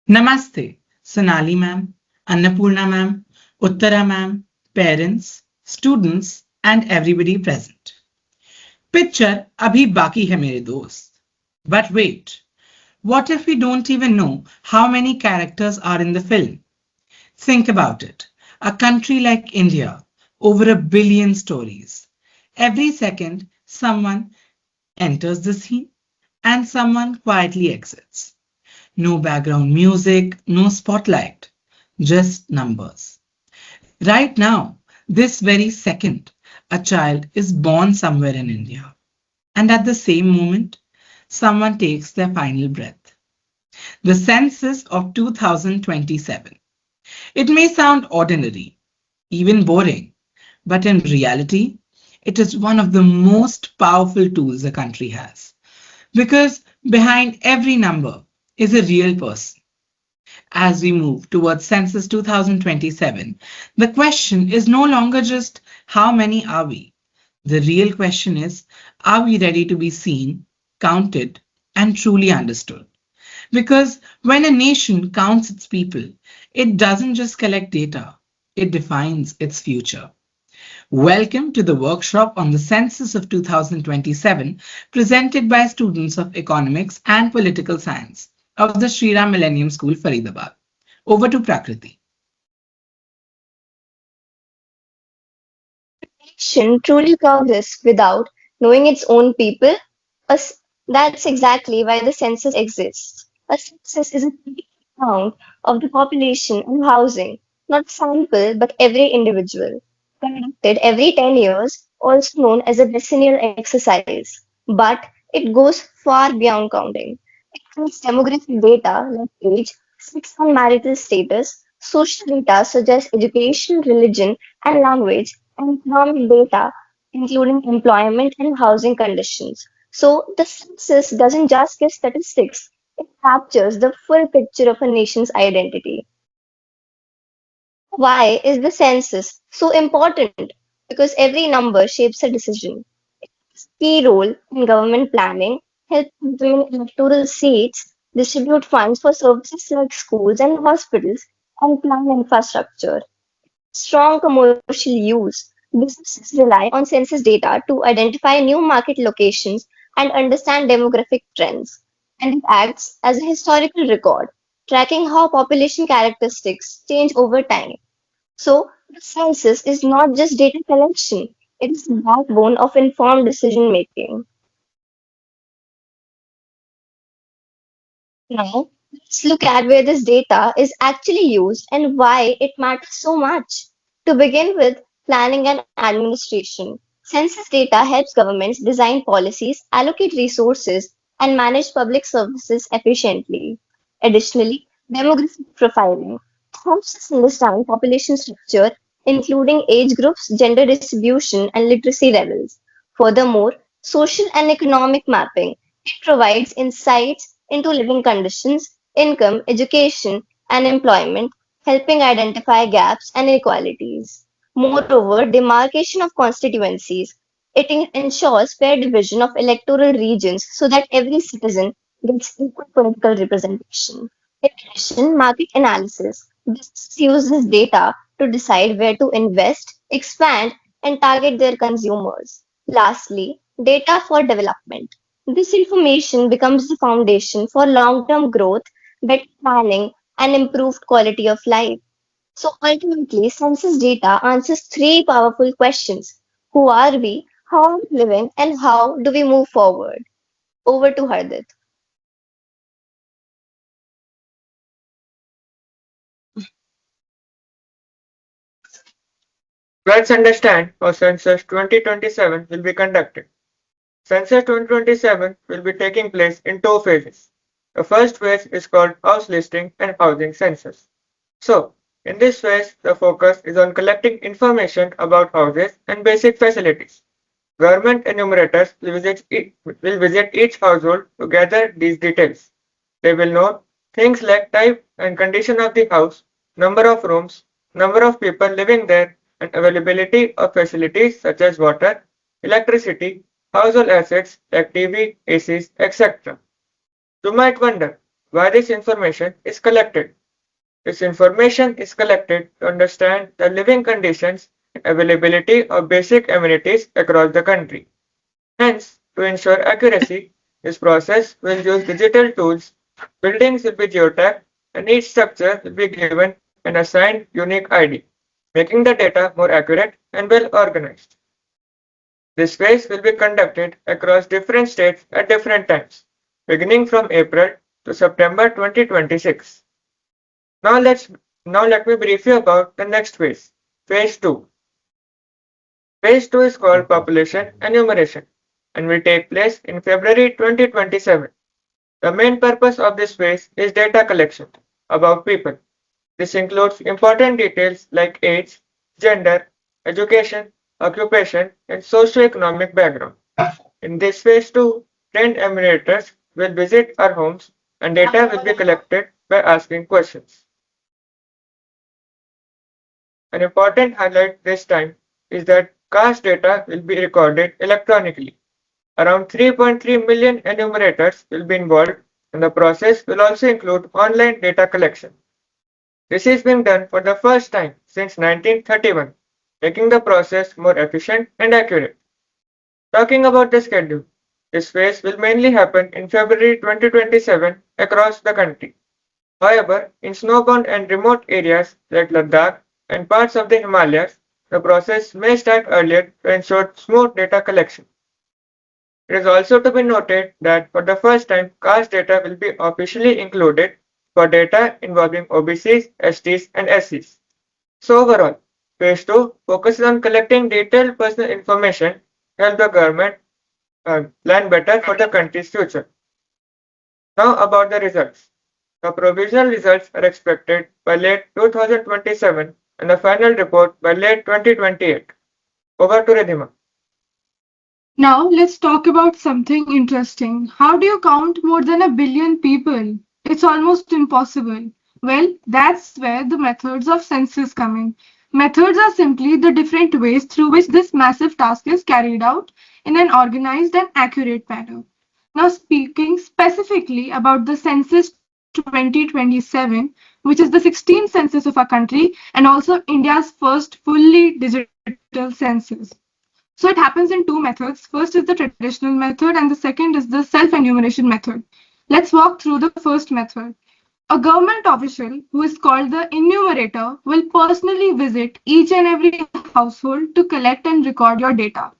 Namaste, Sonali ma'am, Annapurna ma'am, Uttara ma'am, parents, students, and everybody present. Picture abhi baki hai mere dost. But wait, what if we don't even know how many characters are in the film? Think about it. A country like India, over a billion stories. Every second, someone enters the scene and someone quietly exits. No background music, no spotlight, just numbers. Right now, this very second, a child is born somewhere in India. And at the same moment, someone takes their final breath. The census of 2027. It may sound ordinary, even boring, but in reality, it is one of the most powerful tools a country has. Because behind every number is a real person. As we move towards Census 2027, the question is no longer just how many are we? The real question is, are we ready to be seen, counted, and truly understood? Because when a nation counts its people, it doesn't just collect data, it defines its future. Welcome to the workshop on the Census of 2027, presented by students of Economics and Political Science of the Shriram Millennium School, Faridabad. Over to Prakriti. Nation truly progress without knowing its own people? That's exactly why the census exists. A census is a count of the population and housing, not a sample, but every individual. Conducted every 10 years, also known as a decennial exercise. But it goes far beyond counting. It includes demographic data like age, sex and marital status, social data such as education, religion, and language, and economic data including employment and housing conditions. So the census doesn't just give statistics, it captures the full picture of a nation's identity. Why is the census so important? Because every number shapes a decision. Key role in government planning, help determine electoral seats, distribute funds for services like schools and hospitals, and plan infrastructure. Strong commercial use. Businesses rely on census data to identify new market locations and understand demographic trends. And it acts as a historical record, tracking how population characteristics change over time. So, the census is not just data collection, it is the backbone of informed decision making. Now, let's look at where this data is actually used and why it matters so much. To begin with, planning and administration. Census data helps governments design policies, allocate resources, and manage public services efficiently. Additionally, demographic profiling helps us understand population structure, including age groups, gender distribution, and literacy levels. Furthermore, social and economic mapping. It provides insights into living conditions, income, education, and employment, helping identify gaps and inequalities. Moreover, demarcation of constituencies. It ensures fair division of electoral regions so that every citizen gets equal political representation. In addition, market analysis. Business uses data to decide where to invest, expand, and target their consumers. Lastly, data for development. This information becomes the foundation for long-term growth, better planning, and improved quality of life. So ultimately, census data answers three powerful questions. Who are we? How are we living? And how do we move forward? Over to Hardit. Let's understand how Census 2027 will be conducted. Census 2027 will be taking place in two phases. The first phase is called House Listing and Housing Census. So, in this phase, the focus is on collecting information about houses and basic facilities. Government enumerators will visit each household to gather these details. They will know things like type and condition of the house, number of rooms, number of people living there, and availability of facilities such as water, electricity, household assets like TV, ACs, etc. You might wonder, why this information is collected. This information is collected to understand the living conditions and availability of basic amenities across the country. Hence, to ensure accuracy, this process will use digital tools, buildings will be geotagged, and each structure will be given an assigned unique ID, making the data more accurate and well organized. This phase will be conducted across different states at different times, beginning from April to September 2026. Now let's now let me brief you about the next phase, phase 2. Phase 2 is called population enumeration and will take place in February 2027. The main purpose of this phase is data collection about people. This includes important details like age, gender, education, occupation, and socioeconomic background. In this phase too, trained emulators will visit our homes and data will be collected by asking questions. An important highlight this time is that caste data will be recorded electronically. Around 3.3 million enumerators will be involved, and the process will also include online data collection. This is being done for the first time since 1931, making the process more efficient and accurate. Talking about the schedule, this phase will mainly happen in February 2027 across the country. However, in snowbound and remote areas like Ladakh and parts of the Himalayas, the process may start earlier to ensure smooth data collection. It is also to be noted that for the first time, caste data will be officially included for data involving OBCs, STs, and SCs. So overall, phase 2 focuses on collecting detailed personal information to help the government plan better for the country's future. Now about the results. The provisional results are expected by late 2027 and the final report by late 2028. Over to Ridhima. Now let's talk about something interesting. How do you count more than a billion people? It's almost impossible. Well, that's where the methods of census come in. Methods are simply the different ways through which this massive task is carried out in an organized and accurate manner. Now, speaking specifically about the Census 2027, which is the 16th census of our country and also India's first fully digital census. So it happens in two methods. First is the traditional method and the second is the self-enumeration method. Let's walk through the first method. A government official who is called the enumerator will personally visit each and every household to collect and record your data.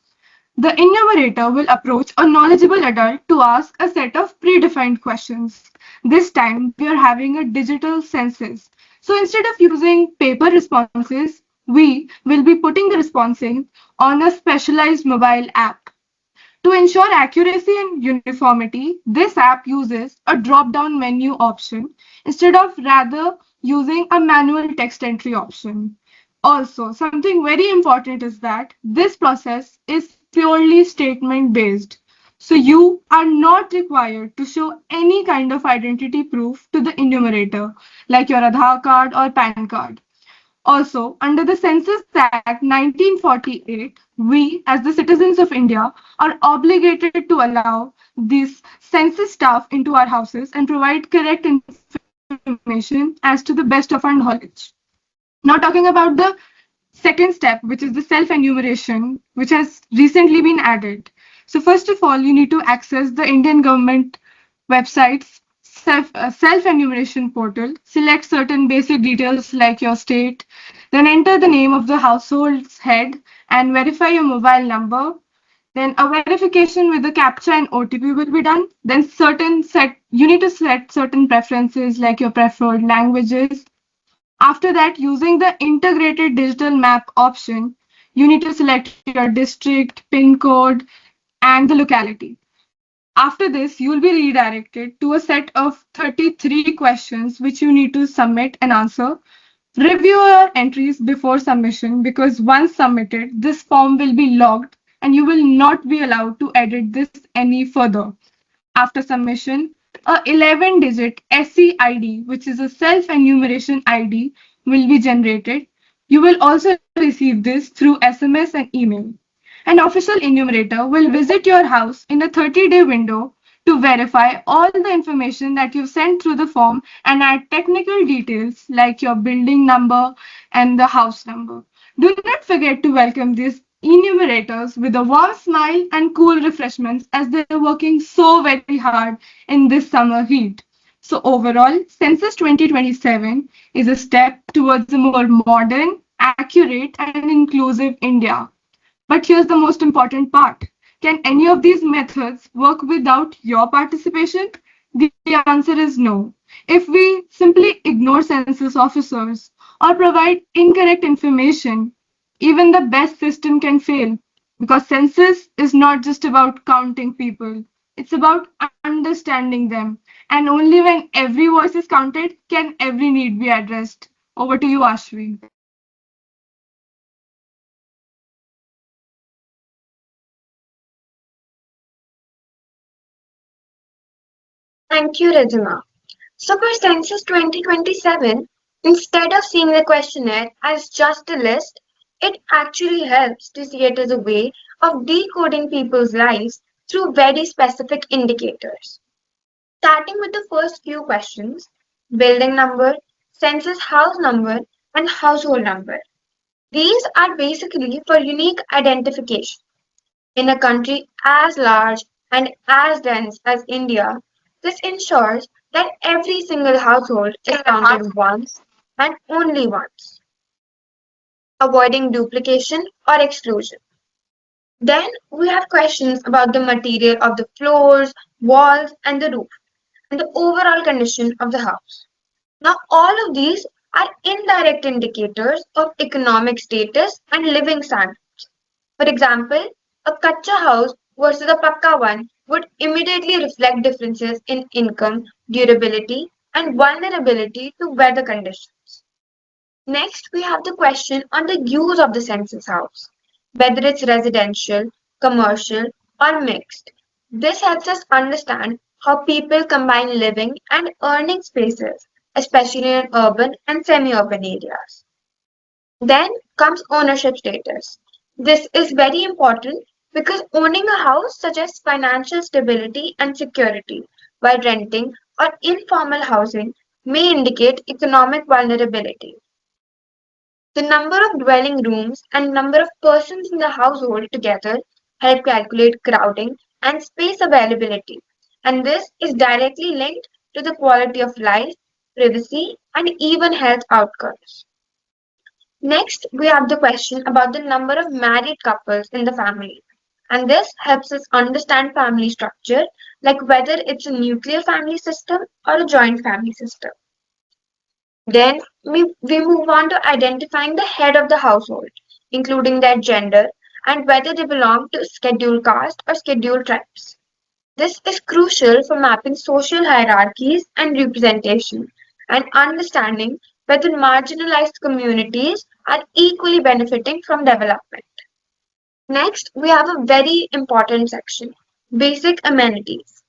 The enumerator will approach a knowledgeable adult to ask a set of predefined questions. This time we are having a digital census. So instead of using paper responses, we will be putting the responses on a specialized mobile app. To ensure accuracy and uniformity, this app uses a drop-down menu option instead of rather using a manual text entry option. Also, something very important is that this process is purely statement based. So you are not required to show any kind of identity proof to the enumerator, like your Aadhaar card or PAN card. Also, under the Census Act 1948, we, as the citizens of India, are obligated to allow these census staff into our houses and provide correct information as to the best of our knowledge. Now, talking about the second step, which is the self-enumeration, which has recently been added. So first of all, you need to access the Indian government website's self-enumeration portal, select certain basic details like your state, then enter the name of the household's head and verify your mobile number. Then a verification with the CAPTCHA and OTP will be done. Then you need to set certain preferences like your preferred languages. After that, using the integrated digital map option, you need to select your district, PIN code, and the locality. After this, you will be redirected to a set of 33 questions which you need to submit and answer. Review your entries before submission because once submitted, this form will be logged and you will not be allowed to edit this any further. After submission, a 11-digit SEID, which is a self-enumeration ID, will be generated. You will also receive this through SMS and email. An official enumerator will visit your house in a 30-day window to verify all the information that you've sent through the form and add technical details like your building number and the house number. Do not forget to welcome these enumerators with a warm smile and cool refreshments as they're working so very hard in this summer heat. So overall, Census 2027 is a step towards a more modern, accurate, and inclusive India. But here's the most important part. Can any of these methods work without your participation? The answer is no. If we simply ignore census officers or provide incorrect information, even the best system can fail because census is not just about counting people. It's about understanding them. And only when every voice is counted can every need be addressed. Over to you, Ashvi. Thank you, Rajima. So for Census 2027, instead of seeing the questionnaire as just a list, it actually helps to see it as a way of decoding people's lives through very specific indicators. Starting with the first few questions: building number, census house number, and household number. These are basically for unique identification. In a country as large and as dense as India, this ensures that every single household is counted once and only once, avoiding duplication or exclusion. Then we have questions about the material of the floors, walls, and the roof, and the overall condition of the house. Now, all of these are indirect indicators of economic status and living standards. For example, a kacha house versus a pakka one would immediately reflect differences in income, durability, and vulnerability to weather conditions. Next, we have the question on the use of the census house, whether it's residential, commercial, or mixed. This helps us understand how people combine living and earning spaces, especially in urban and semi-urban areas. Then comes ownership status. This is very important because owning a house suggests financial stability and security, while renting or informal housing may indicate economic vulnerability. The number of dwelling rooms and number of persons in the household together help calculate crowding and space availability, and this is directly linked to the quality of life, privacy, and even health outcomes. Next, we have the question about the number of married couples in the family. And this helps us understand family structure, like whether it's a nuclear family system or a joint family system. Then we move on to identifying the head of the household, including their gender and whether they belong to scheduled caste or scheduled tribes. This is crucial for mapping social hierarchies and representation and understanding whether marginalized communities are equally benefiting from development. Next, we have a very important section: basic amenities.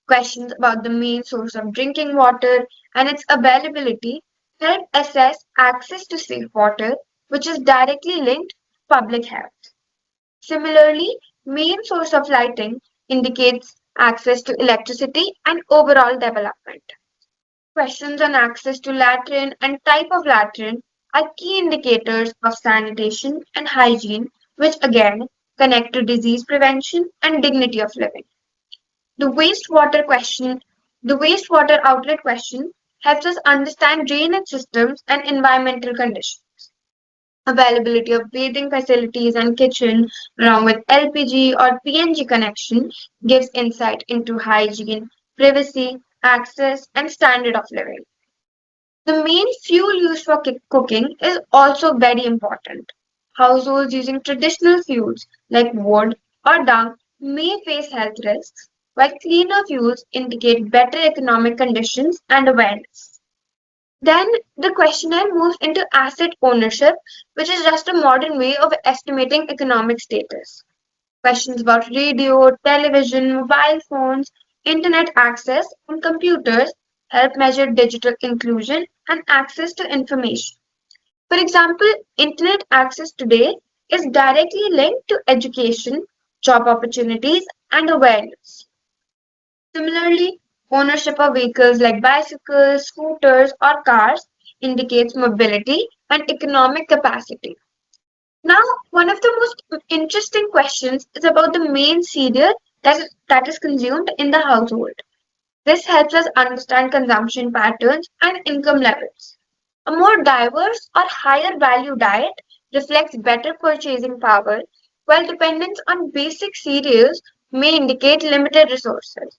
Questions about the main source of drinking water and its availability help assess access to safe water, which is directly linked to public health. Similarly, main source of lighting indicates access to electricity and overall development. Questions on access to latrine and type of latrine are key indicators of sanitation and hygiene, which again connect to disease prevention and dignity of living. The wastewater question, the wastewater outlet question helps us understand drainage systems and environmental conditions. Availability of bathing facilities and kitchen, along with LPG or PNG connection, gives insight into hygiene, privacy, access, and standard of living. The main fuel used for cooking is also very important. Households using traditional fuels like wood or dung may face health risks, while cleaner fuels indicate better economic conditions and awareness. Then the questionnaire moves into asset ownership, which is just a modern way of estimating economic status. Questions about radio, television, mobile phones, internet access, and computers help measure digital inclusion and access to information. For example, internet access today is directly linked to education, job opportunities, and awareness. Similarly, ownership of vehicles like bicycles, scooters, or cars indicates mobility and economic capacity. Now, one of the most interesting questions is about the main cereal that is consumed in the household. This helps us understand consumption patterns and income levels. A more diverse or higher value diet reflects better purchasing power, while dependence on basic cereals may indicate limited resources.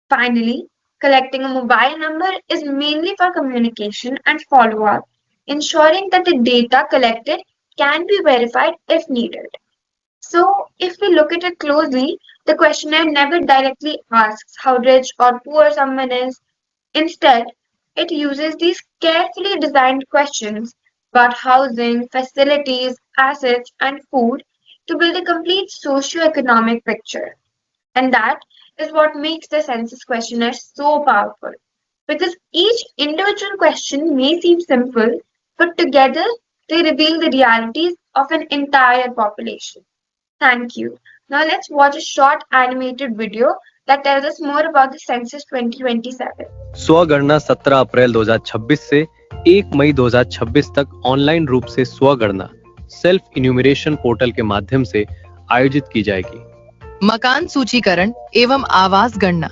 Finally, collecting a mobile number is mainly for communication and follow-up, ensuring that the data collected can be verified if needed. So, if we look at it closely, the questionnaire never directly asks how rich or poor someone is. Instead, it uses these carefully designed questions about housing, facilities, assets, and food to build a complete socio-economic picture. And that is what makes the census questionnaire so powerful. Because each individual question may seem simple, but together they reveal the realities of an entire population. Thank you. Now let's watch a short animated video that tells us more about the census 2027. स्वगणना 17 अप्रैल 2026 से 1 मई 2026 तक online रूप से स्वगणना self enumeration portal के माध्यम से आयोजित की जाएगी। मकान सूचीकरण एवं आवास गणना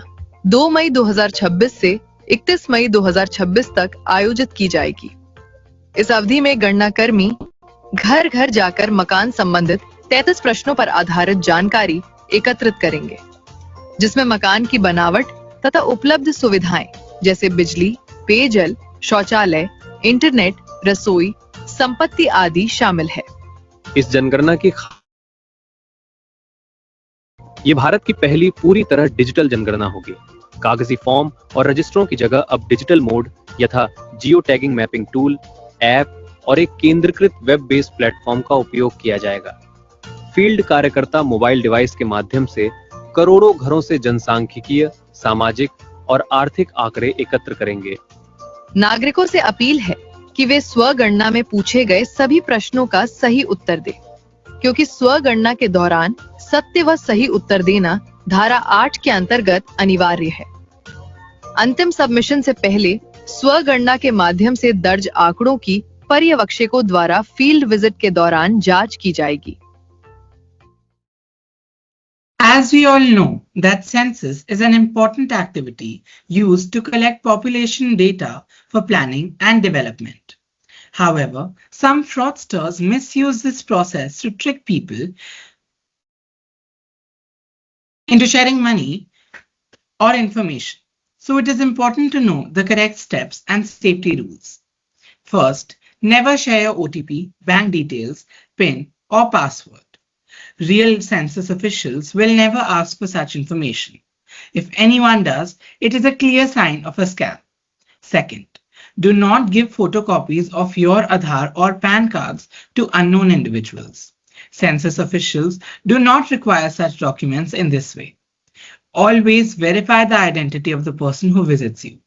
2 मई 2026 से 31 मई 2026 तक आयोजित की जाएगी। इस अवधि में गणना कर्मी घर घर जाकर मकान संबंधित 33 प्रश्नों पर आधारित जानकारी एकत्रित करेंगे, जिसमें मकान की बनावट तथा उपलब्ध सुविधाएं जैसे बिजली, पेयजल, शौचालय, इंटरनेट, रसोई, संपत्ति आदि शामिल है। इस जनगणना की ये भारत की पहली पूरी तरह डिजिटल जनगणना होगी। कागजी फॉर्म और रजिस्टरों की जगह अब डिजिटल मोड यथा geo tagging mapping tool, app और एक केंद्रीकृत वेब बेस्ड प्लेटफॉर्म का उपयोग किया जाएगा। फील्ड कार्यकर्ता मोबाइल डिवाइस के माध्यम से करोड़ों घरों से जनसांख्यिकीय, सामाजिक और आर्थिक आंकड़े एकत्र करेंगे। नागरिकों से अपील है कि वे स्वगणना में पूछे गए सभी प्रश्नों का सही उत्तर दें, क्योंकि स्वगणना के दौरान सत्य व सही उत्तर देना धारा 8 के अंतर्गत अनिवार्य है। अंतिम सबमिशन से पहले स्वगणना के माध्यम से दर्ज आंकड़ों की पर्यवेक्षकों द्वारा फील्ड विजिट के दौरान जांच की जाएगी। As we all know that census is an important activity used to collect population data for planning and development. However, some fraudsters misuse this process to trick people into sharing money or information. So it is important to know the correct steps and safety rules. First, never share your OTP, bank details, PIN, or password. Real census officials will never ask for such information. If anyone does, it is a clear sign of a scam. Second, do not give photocopies of your Aadhaar or PAN cards to unknown individuals. Census officials do not require such documents in this way. Always verify the identity of the person who visits you.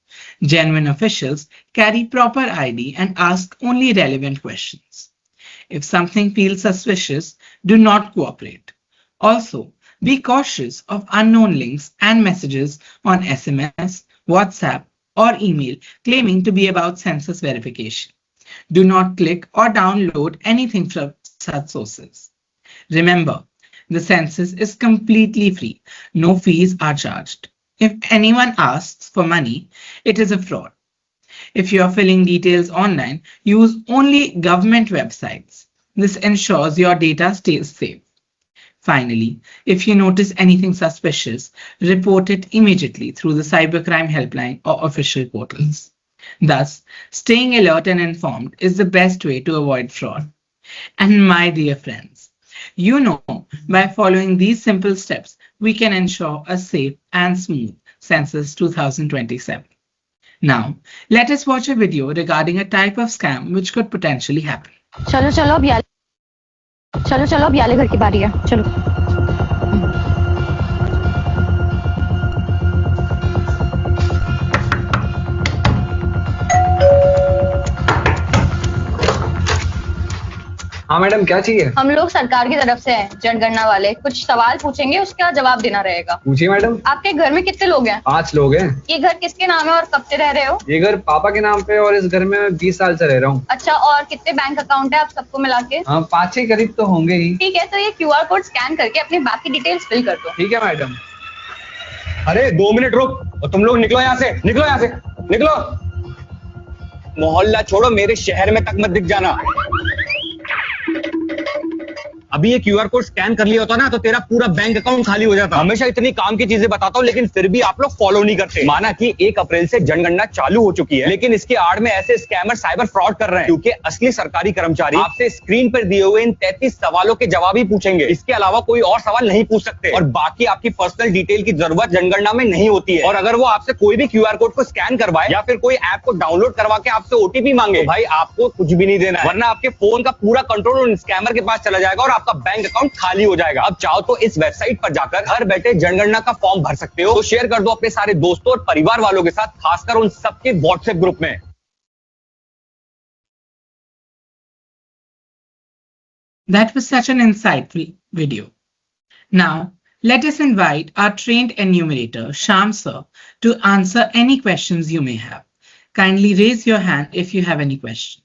Genuine officials carry proper ID and ask only relevant questions. If something feels suspicious, do not cooperate. Also, be cautious of unknown links and messages on SMS, WhatsApp, or email claiming to be about census verification. Do not click or download anything from such sources. Remember, the census is completely free. No fees are charged. If anyone asks for money, it is a fraud. If you are filling details online, use only government websites. This ensures your data stays safe. Finally, if you notice anything suspicious, report it immediately through the cybercrime helpline or official portals. Thus, staying alert and informed is the best way to avoid fraud. And my dear friends, you know, by following these simple steps, we can ensure a safe and smooth Census 2027. Now, let us watch a video regarding a type of scam which could potentially happen. चलो चलो अब Yale घर की बारी है। चलो हाँ madam, क्या चाहिए? हम लोग सरकार की तरफ से हैं, जनगणना वाले। कुछ सवाल पूछेंगे, उसका जवाब देना रहेगा। पूछिए मैडम। आपके घर में कितने लोग हैं? 5 लोग हैं। ये घर किसके नाम है और कब से रह रहे हो? ये घर पापा के नाम पे और इस घर में मैं 20 साल से रह रहा हूँ। अच्छा, और कितने बैंक अकाउंट है आप सबको मिला के? 5-6 करीब तो होंगे ही। ठीक है, तो ये QR कोड स्कैन करके अपनी बाकी डिटेल्स फिल कर दो। ठीक है मैडम। अरे 2 मिनट रुक, और तुम लोग निकलो यहाँ से, निकलो यहाँ से, निकलो। मोहल्ला छोड़ो, मेरे शहर में तक मत दिख जाना। अभी ये QR कोड स्कैन कर लिया होता ना तो तेरा पूरा बैंक अकाउंट खाली हो जाता। हमेशा इतनी काम की चीजें बताता हूँ लेकिन फिर भी आप लोग फॉलो नहीं करते। माना कि 1 अप्रैल से जनगणना चालू हो चुकी है, लेकिन इसके आड़ में ऐसे स्कैमर साइबर फ्रॉड कर रहे हैं, क्योंकि असली सरकारी कर्मचारी आपसे स्क्रीन पर दिए हुए इन 33 सवालों के जवाब ही पूछेंगे। इसके अलावा कोई और सवाल नहीं पूछ सकते और बाकी आपकी पर्सनल डिटेल की जरूरत जनगणना में नहीं होती है। और अगर वो आपसे कोई भी QR कोड को स्कैन करवाए या फिर कोई ऐप को डाउनलोड करवा के आपसे OTP मांगे, तो भाई आपको कुछ भी नहीं देना है, वरना आपके फोन का पूरा कंट्रोल उन स्कैमर के पास चला जाएगा और आपका बैंक अकाउंट खाली हो जाएगा। अब चाहो तो इस वेबसाइट पर जाकर घर बैठे जनगणना का फॉर्म भर सकते हो। तो शेयर कर दो अपने सारे दोस्तों और परिवार वालों के साथ, खासकर उन सबके WhatsApp ग्रुप में। That was such an insightful video. Now, let us invite our trained enumerator, Sham sir, to answer any questions you may have. Kindly raise your hand if you have any questions.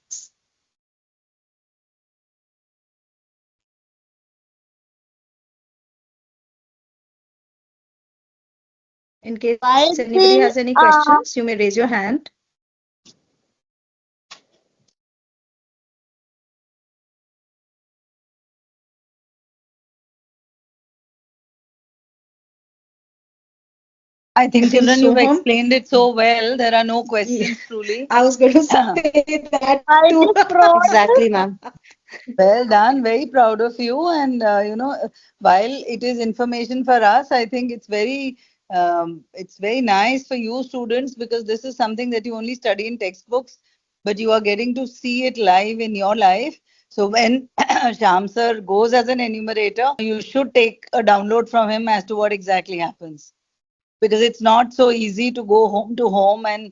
In case anybody has any questions, you may raise your hand. I think, children, you've Soham? explained it so well. There are no questions, truly. I was going to say that too. Exactly, ma'am. Well done. Very proud of you. And, while it is information for us, I think it's very nice for you students, because this is something that you only study in textbooks, but you are getting to see it live in your life. So when Sham sir goes as an enumerator, you should take a download from him as to what exactly happens. Because it's not so easy to go home to home and,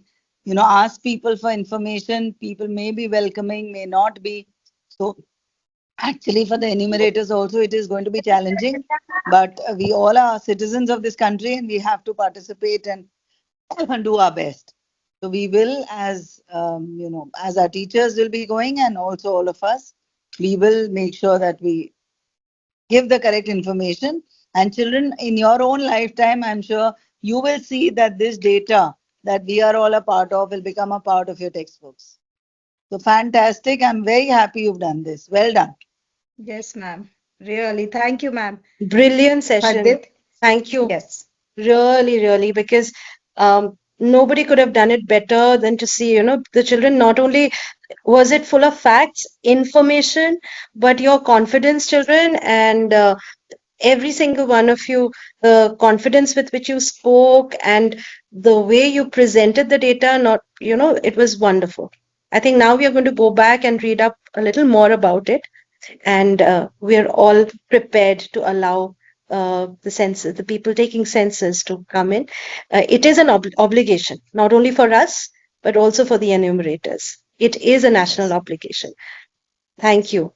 ask people for information. People may be welcoming, may not be. So actually for the enumerators also, it is going to be challenging, but we all are citizens of this country and we have to participate and do our best. So we will, as our teachers will be going, and also all of us, we will make sure that we give the correct information. And children, in your own lifetime, I'm sure you will see that this data that we are all a part of will become a part of your textbooks. So fantastic. I'm very happy you've done this. Well done. Yes, ma'am. Really. Thank you, ma'am. Brilliant session. Pardip? Thank you. Yes. Really, because nobody could have done it better than to see, the children. Not only was it full of facts, information, but your confidence, children, and every single one of you, the confidence with which you spoke and the way you presented the data, it was wonderful. I think now we are going to go back and read up a little more about it. And we are all prepared to allow the census, the people taking census, to come in. It is an obligation, not only for us, but also for the enumerators. It is a national obligation. Thank you.